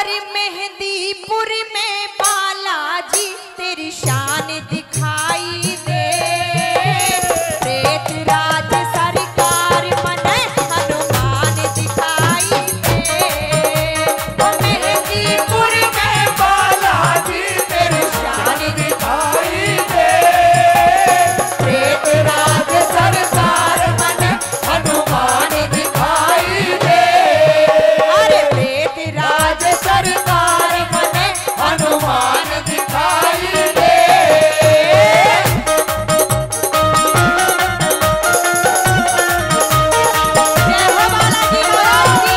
अरे मेहंदीपुर में बालाजी तेरी शान दिखाई दे, प्रेत राज सरकार मने हनुमान दिखाई दे। मेहंदीपुर में बालाजी तेरी शान दिखाई दे, प्रेत राज सरकार मने हनुमान दिखाई दे। अरे प्रेत राज सरकार मने हनुमान दिखाई दे। जय हो बालाजी महाराज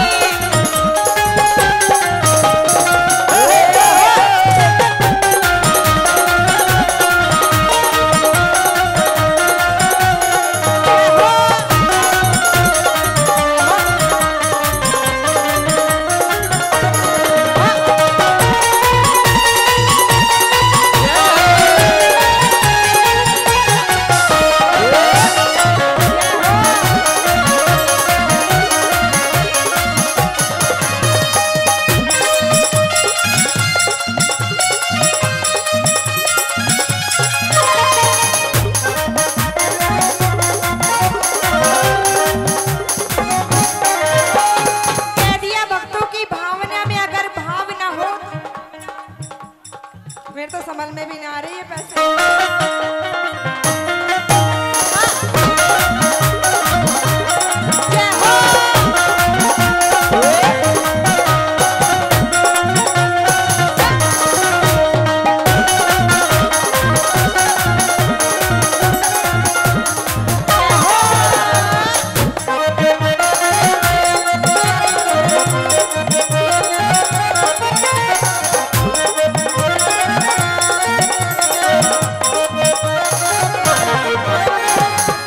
कह दिया भक्तों की भावना में अगर भाव ना हो, मेरे तो समझ में भी ना आ रही है पैसे। जय हो।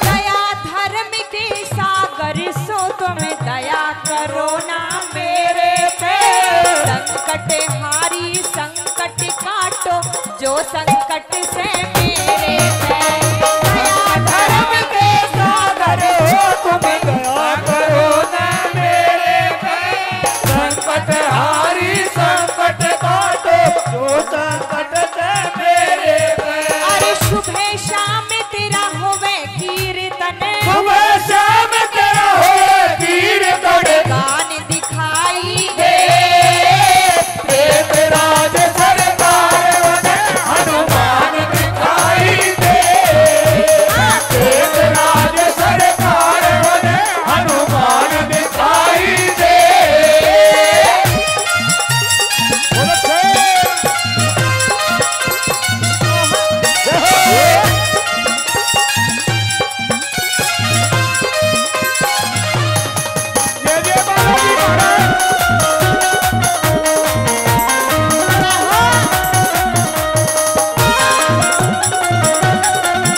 दया धर्म के सागर सो तुम दया करो ना मेरे पे, संकट हारी संकट काटो जो संकट से मेरे पे। दया धर्म के सागर सो तुम दया करो ना मेरे पे, संकट हारी संकट काटो जो संकट से मेरे पे। अरे सुबह शाम तेरा होवे कीर्तन, सुबह शाम तेरा होवे कीर्तन, गान दिखाई दे, प्रेत राज सरकार मने हनुमान दिखाई दे। प्रेत राज सरकार मने हनुमान दिखाई दे। जय जय बालाजी महाराज।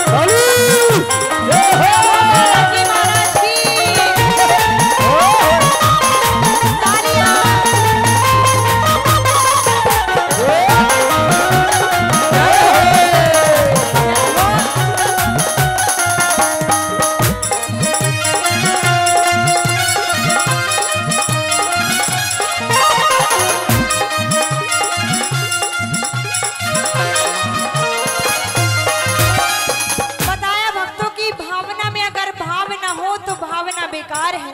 बोलो जय हो। बालाजी महाराज की तालियां। बताया भक्तों की भावना में अगर भाव न हो तो भावना बेकार है,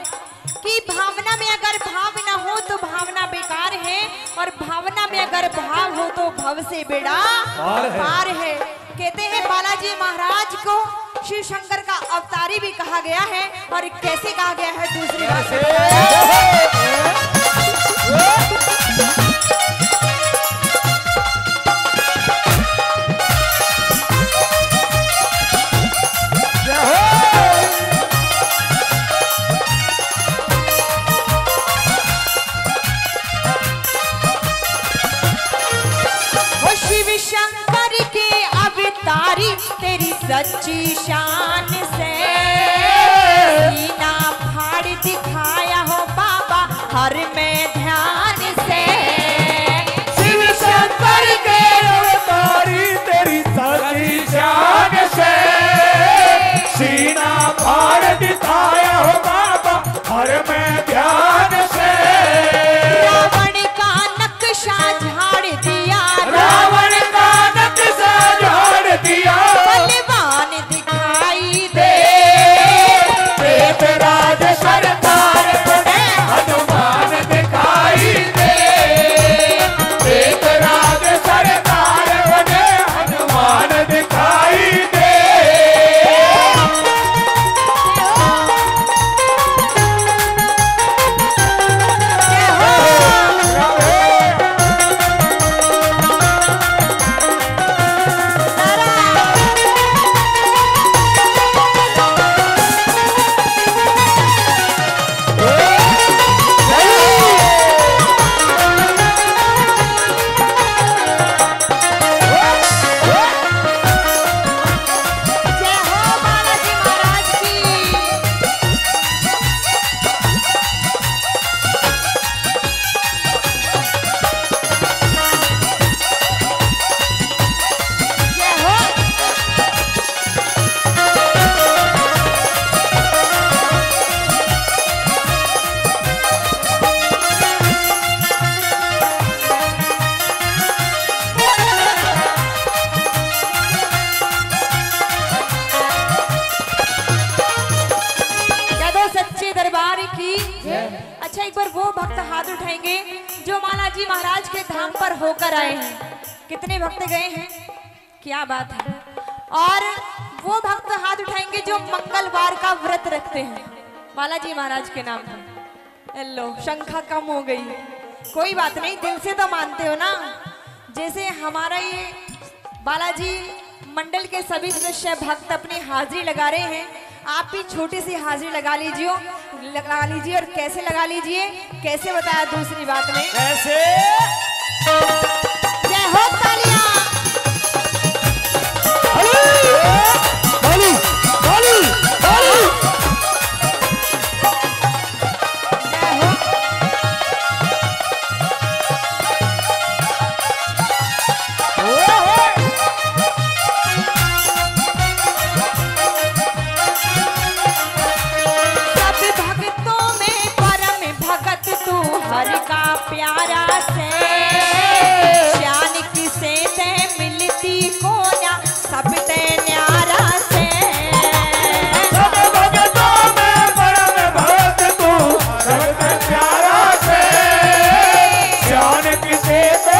कि भावना में अगर भाव न हो तो भावना बेकार है, और भावना में अगर भाव हो तो भव से बेड़ा पार है। कहते हैं बालाजी महाराज को शिव शंकर का अवतारी भी कहा गया है, और कैसे कहा गया है दूसरी बात से। जय हो। वो शिव शंकर के अवतारी तेरी सच्ची शान से, सीना फाड़ दिखाया हो बाबा हर में ध्यान से। शिव शंकर के अवतारी तेरी सच्ची शान से, सीना फाड़ दिखाया हो बाबा हर में ध्यान से। रावण का नक्श बालाजी महाराज के धाम पर होकर आए हैं। कितने भक्त गए हैं, क्या बात है। और वो भक्त हाथ उठाएंगे जो मंगलवार का व्रत रखते हैं बालाजी महाराज के नाम पर। लो शंखा कम हो गई, कोई बात नहीं, दिल से तो मानते हो ना। जैसे हमारा ये बालाजी मंडल के सभी सदस्य भक्त अपनी हाजिरी लगा रहे हैं, आप भी छोटी सी हाजिरी लगा लीजिए और कैसे लगा लीजिए, कैसे बताया दूसरी बात में, कैसे। जय हो तालियां। ताली, ताली, ताली। हर का प्यारा से शान किसे ते मिलती को ना सब ते न्यारा से। सब भगतों में परम भक्त तू, सब ते प्यारा से शान किसे ते